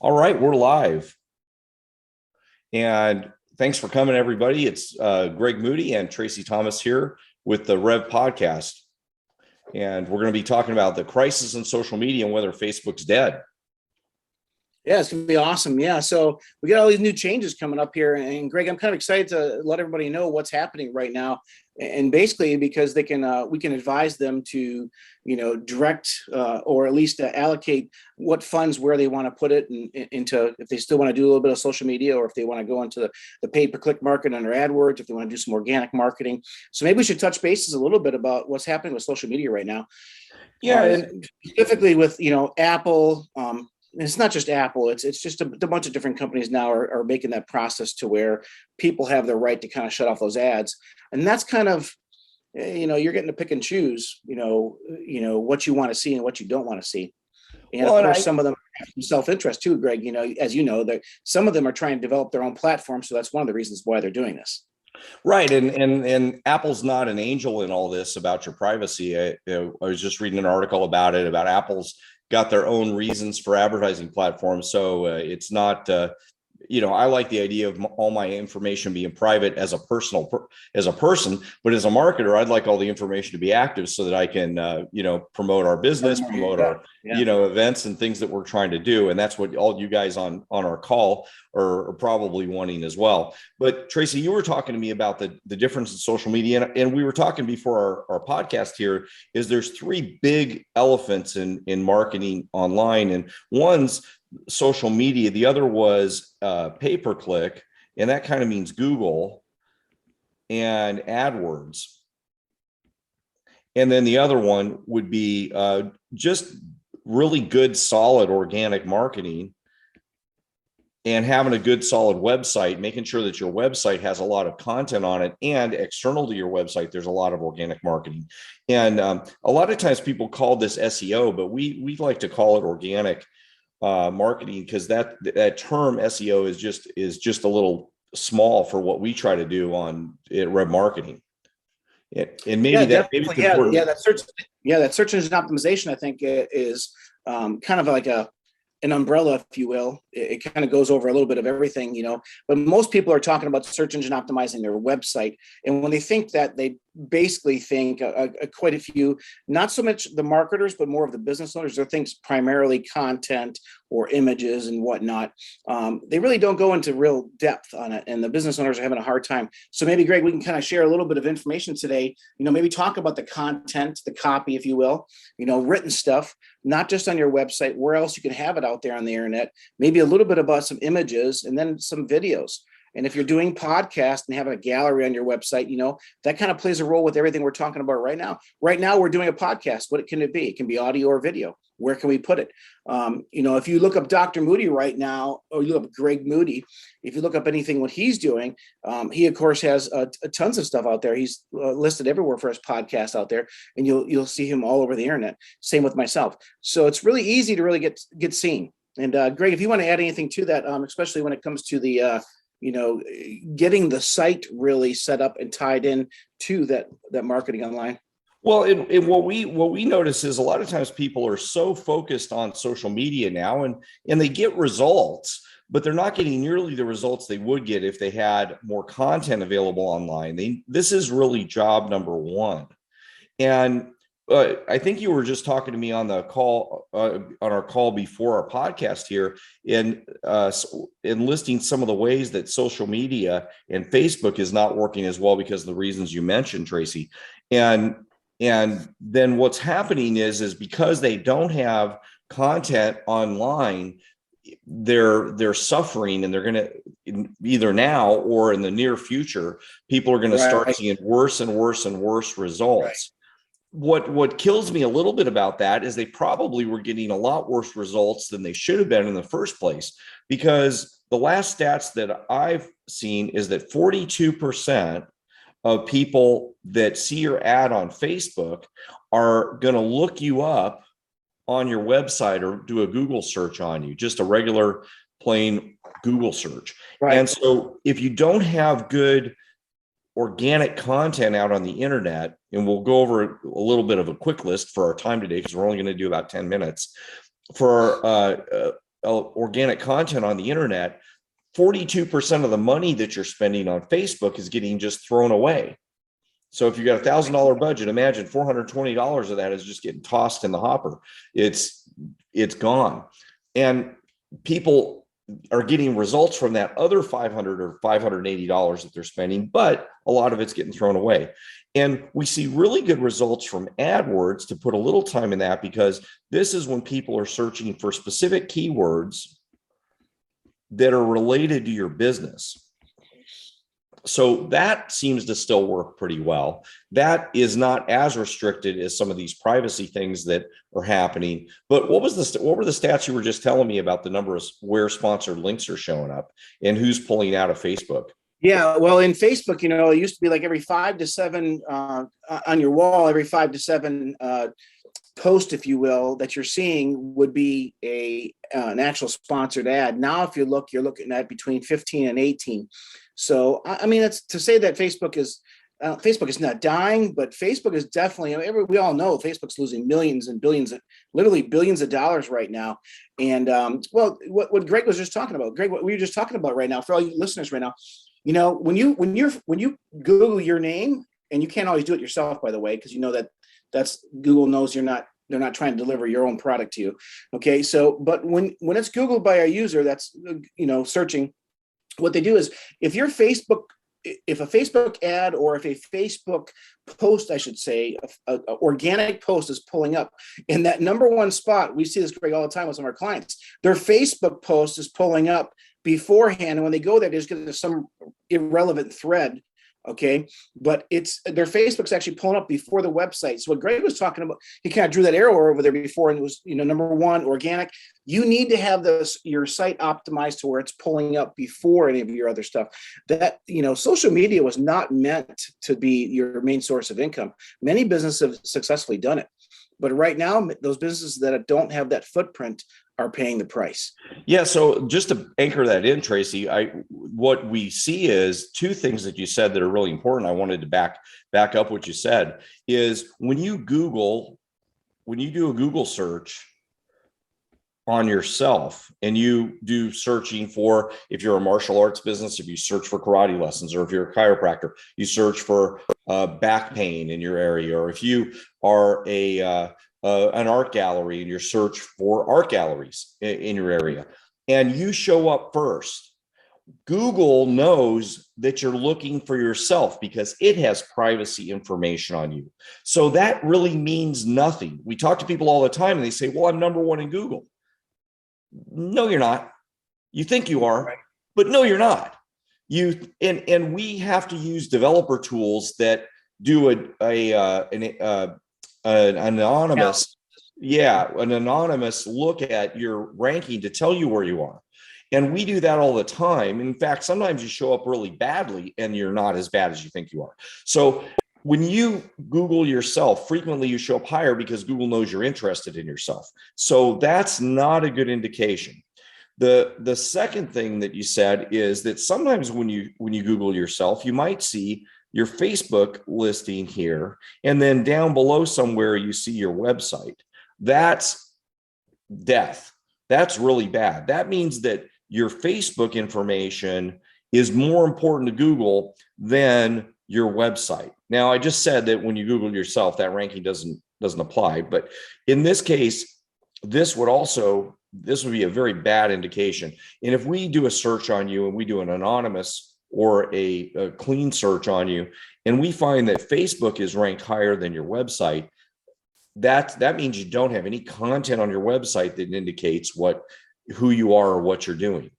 All right, we're live. And thanks for coming, everybody. It's Greg Moody and Tracy Thomas here with the Rev Podcast. And we're going to be talking about the crisis in social media and whether Facebook's dead. Yeah, it's gonna be awesome. Yeah, so we got all these new changes coming up here, and Greg, I'm kind of excited to let everybody know what's happening right now, and basically because they can we can advise them to direct or at least allocate what funds where they want to put it into, if they still want to do a little bit of social media, or if they want to go into the pay per click market under AdWords, if they want to do some organic marketing. So maybe we should touch bases a little bit about what's happening with social media right now. Yeah, and specifically with Apple. It's not just Apple. It's just a bunch of different companies now are making that process to where people have the right to kind of shut off those ads, and that's kind of you're getting to pick and choose what you want to see and what you don't want to see. And of course, some of them have some self-interest too, Greg. As you know, that some of them are trying to develop their own platform, so that's one of the reasons why they're doing this. Right, and Apple's not an angel in all this about your privacy. I was just reading an article about it, about Apple's got their own reasons for advertising platforms. So it's not, I like the idea of all my information being private as a person, but as a marketer, I'd like all the information to be active so that I can, promote our business, promote our, events and things that we're trying to do. And that's what all you guys on our call are probably wanting as well. But Tracy, you were talking to me about the difference in social media. And we were talking before our podcast here is there's three big elephants in marketing online, and one's social media. The other was pay-per-click, and that kind of means Google and AdWords. And then the other one would be just really good, solid organic marketing and having a good, solid website, making sure that your website has a lot of content on it, and external to your website, there's a lot of organic marketing. And a lot of times people call this SEO, but we like to call it organic marketing, because that term SEO is just a little small for what we try to do on Rev Marketing. And maybe that search engine optimization, I think, is kind of like an umbrella, if you will. It kind of goes over a little bit of everything, but most people are talking about search engine optimizing their website. And when they think that, they basically think quite a few, not so much the marketers, but more of the business owners. They're things primarily content or images and whatnot. They really don't go into real depth on it, and the business owners are having a hard time. So maybe, Greg, we can kind of share a little bit of information today, maybe talk about the content, the copy, if you will, written stuff, not just on your website, where else you can have it out there on the internet, maybe a little bit about some images, and then some videos. And if you're doing podcasts and having a gallery on your website, that kind of plays a role with everything we're talking about right now. Right now, we're doing a podcast. What can it be? It can be audio or video. Where can we put it? If you look up Dr. Moody right now, or you look up Greg Moody, if you look up anything what he's doing, he of course has tons of stuff out there. He's listed everywhere for his podcast out there, and you'll see him all over the internet. Same with myself. So it's really easy to really get seen. And Greg, if you want to add anything to that, especially when it comes to the getting the site really set up and tied in to that marketing online. Well, and what we notice is a lot of times people are so focused on social media now, and they get results, but they're not getting nearly the results they would get if they had more content available online. This is really job number one. And I think you were just talking to me on the call, on our call before our podcast here, in listing some of the ways that social media and Facebook is not working as well because of the reasons you mentioned, Tracy. And then what's happening is because they don't have content online, they're suffering, and they're going to, either now or in the near future, people are going to start seeing worse and worse and worse results. Right. What kills me a little bit about that is they probably were getting a lot worse results than they should have been in the first place, because the last stats that I've seen is that 42% of people that see your ad on Facebook are going to look you up on your website or do a Google search on you, just a regular plain Google search. Right. And so if you don't have good organic content out on the internet, and we'll go over a little bit of a quick list for our time today, because we're only going to do about 10 minutes for organic content on the internet, 42% of the money that you're spending on Facebook is getting just thrown away. So if you got $1,000 budget, imagine $420 of that is just getting tossed in the hopper. It's gone. And people are getting results from that other $500 or $580 that they're spending, but a lot of it's getting thrown away. And we see really good results from AdWords, to put a little time in that, because this is when people are searching for specific keywords that are related to your business. So that seems to still work pretty well. That is not as restricted as some of these privacy things that are happening. But what were the stats you were just telling me about the number of where sponsored links are showing up and who's pulling out of Facebook? Yeah, well, in Facebook, it used to be like every 5 to 7 on your wall, every 5 to 7 post, if you will, that you're seeing would be an actual sponsored ad. Now, if you look, you're looking at between 15 and 18. So, I mean, it's to say that Facebook is not dying, but Facebook is definitely, we all know Facebook's losing millions and billions, literally billions of dollars right now. And well, what Greg was just talking about, Greg, what we were just talking about right now, for all you listeners right now, when you Google your name, and you can't always do it yourself, by the way, because that's Google knows they're not trying to deliver your own product to you. Okay. So, but when it's Googled by a user that's, searching, what they do is if a Facebook ad, or if a Facebook post, I should say, a organic post is pulling up in that number one spot, we see this, Greg, all the time with some of our clients, their Facebook post is pulling up beforehand. And when they go there, they just get some irrelevant thread. Okay. But their Facebook's actually pulling up before the website. So what Greg was talking about, he kind of drew that arrow over there before, and it was, number one, organic. You need to have your site optimized to where it's pulling up before any of your other stuff. That, social media was not meant to be your main source of income. Many businesses have successfully done it. But right now, those businesses that don't have that footprint are paying the price. Yeah. So just to anchor that in, Tracy, what we see is two things that you said that are really important. I wanted to back up what you said is when you do a Google search on yourself, and you do searching for, if you're a martial arts business, if you search for karate lessons, or if you're a chiropractor, you search for back pain in your area, or if you are an art gallery and you search for art galleries in your area, and you show up first, Google knows that you're looking for yourself because it has privacy information on you. So that really means nothing. We talk to people all the time and they say, well, I'm number one in Google. No, you're not. You think you are, right, but no, you're not. And we have to use developer tools that do an anonymous, an anonymous look at your ranking to tell you where you are. And we do that all the time. In fact, sometimes you show up really badly and you're not as bad as you think you are. So when you Google yourself, frequently you show up higher because Google knows you're interested in yourself. So that's not a good indication. The second thing that you said is that sometimes when you Google yourself, you might see your Facebook listing here, and then down below somewhere you see your website. That's death. That's really bad. That means that your Facebook information is more important to Google than your website. Now, I just said that when you Google yourself, that ranking doesn't apply. But in this case, this would be a very bad indication. And if we do a search on you and we do an anonymous or a clean search on you, and we find that Facebook is ranked higher than your website, that means you don't have any content on your website that indicates who you are or what you're doing.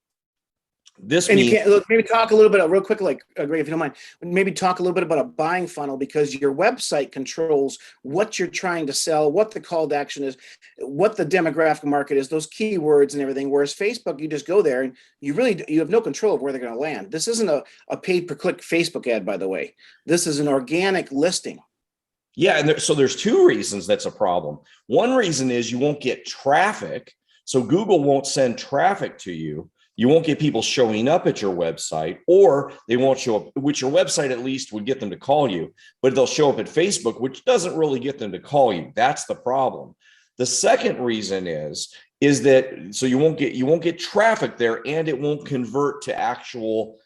This and means, you can't maybe talk a little bit real quick, like Greg, if you don't mind, maybe talk a little bit about a buying funnel, because your website controls what you're trying to sell, what the call to action is, what the demographic market is, those keywords and everything. Whereas Facebook, you just go there and you have no control of where they're going to land. This isn't a paid per click Facebook ad, by the way. This is an organic listing. Yeah, and so there's two reasons that's a problem. One reason is you won't get traffic, so Google won't send traffic to you. You won't get people showing up at your website, or they won't show up, which your website at least would get them to call you, but they'll show up at Facebook, which doesn't really get them to call you. That's the problem. The second reason is is that so you won't get traffic there, and it won't convert to actual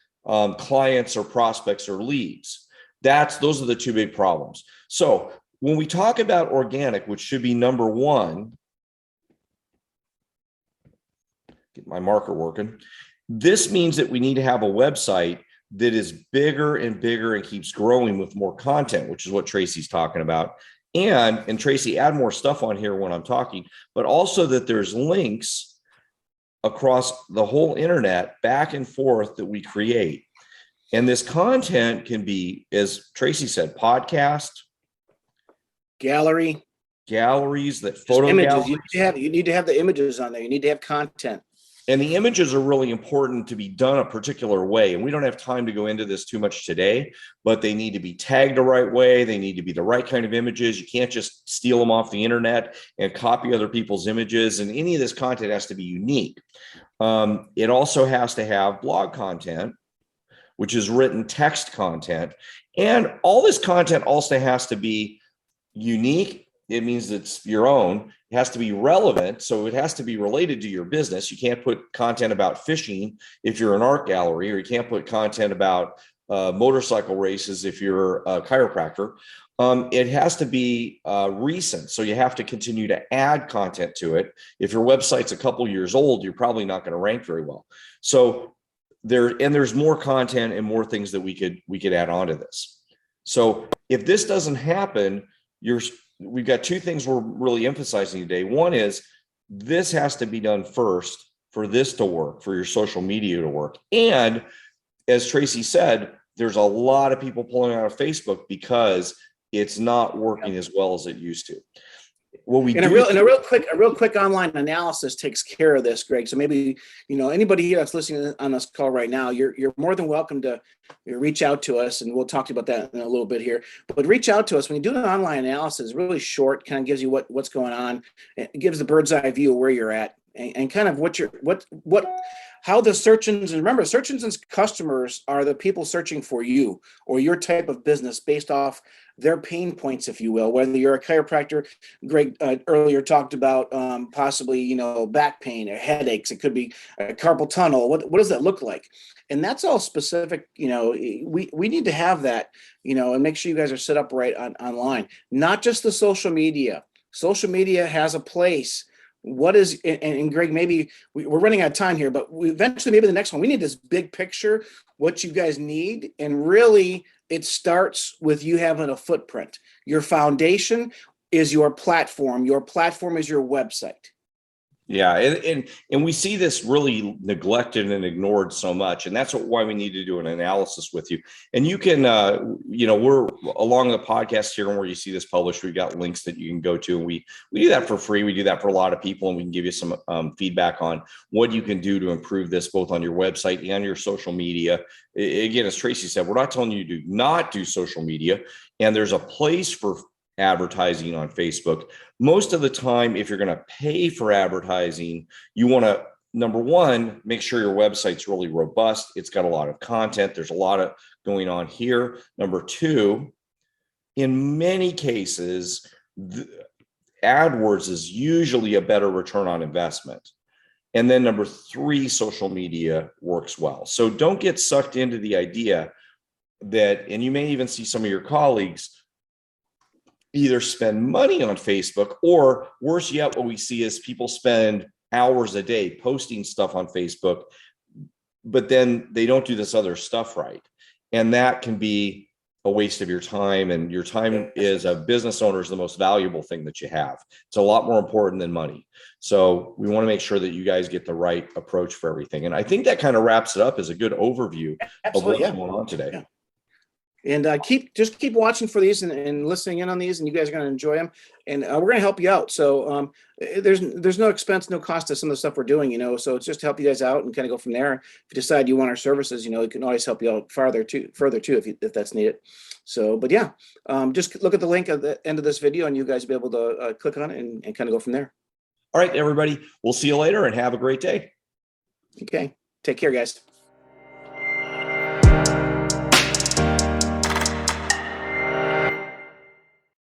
clients or prospects or leads. Those are the two big problems. So when we talk about organic, which should be number one, get my marker working. This means that we need to have a website that is bigger and bigger and keeps growing with more content, which is what Tracy's talking about. And Tracy, add more stuff on here when I'm talking, but also that there's links across the whole internet back and forth that we create. And this content can be, as Tracy said, podcast, galleries, that photo images. galleries. You need to have the images on there. You need to have content. And the images are really important to be done a particular way. And we don't have time to go into this too much today, but they need to be tagged the right way. They need to be the right kind of images. You can't just steal them off the internet and copy other people's images. And any of this content has to be unique. It also has to have blog content, which is written text content. And all this content also has to be unique. It means it's your own. It has to be relevant. So it has to be related to your business. You can't put content about fishing if you're an art gallery, or you can't put content about motorcycle races if you're a chiropractor. It has to be recent. So you have to continue to add content to it. If your website's a couple years old, you're probably not going to rank very well. So there's more content and more things that we could add on to this. So if this doesn't happen, we've got two things we're really emphasizing today. One is this has to be done first for this to work, for your social media to work. And as Tracy said, there's a lot of people pulling out of Facebook because it's not working as well as it used to. What we do, a real quick online analysis takes care of this, Greg. So maybe, anybody here that's listening on this call right now, you're more than welcome to reach out to us, and we'll talk to you about that in a little bit here. But reach out to us when you do an online analysis. Really short, kind of gives you what's going on. It gives the bird's eye view of where you're at, and kind of how the search engines, and remember, search engines customers are the people searching for you or your type of business based off their pain points, if you will. Whether you're a chiropractor, Greg earlier talked about possibly, back pain or headaches. It could be a carpal tunnel. What does that look like? And that's all specific. We need to have that, and make sure you guys are set up right online, not just the social media. Social media has a place. What is, and Greg, maybe we're running out of time here, but eventually maybe the next one, we need this big picture, what you guys need. And really it starts with you having a footprint. Your foundation is your platform. Your platform is your website. Yeah, and we see this really neglected and ignored so much, and that's why we need to do an analysis with you. And you can, we're along the podcast here, and where you see this published, we've got links that you can go to, and we do that for free. We do that for a lot of people, and we can give you some feedback on what you can do to improve this, both on your website and your social media. Again, as Tracy said, we're not telling you to not do social media, and there's a place for advertising on Facebook. Most of the time, if you're going to pay for advertising, you want to, number one, make sure your website's really robust. It's got a lot of content. There's a lot of going on here. Number two, in many cases, AdWords is usually a better return on investment. And then number three, social media works well. So don't get sucked into the idea that, and you may even see some of your colleagues either spend money on Facebook, or worse yet, what we see is people spend hours a day posting stuff on Facebook, but then they don't do this other stuff right. And that can be a waste of your time, and your time is, a business owner, is the most valuable thing that you have. It's a lot more important than money. So we want to make sure that you guys get the right approach for everything. And I think that kind of wraps it up as a good overview of what's going on today. Yeah. And keep watching for these and listening in on these, and you guys are going to enjoy them. And we're going to help you out. So there's no expense, no cost to some of the stuff we're doing, So it's just to help you guys out and kind of go from there. If you decide you want our services, it can always help you out further too, if that's needed. So, but yeah, just look at the link at the end of this video, and you guys will be able to click on it and kind of go from there. All right, everybody. We'll see you later, and have a great day. Okay. Take care, guys.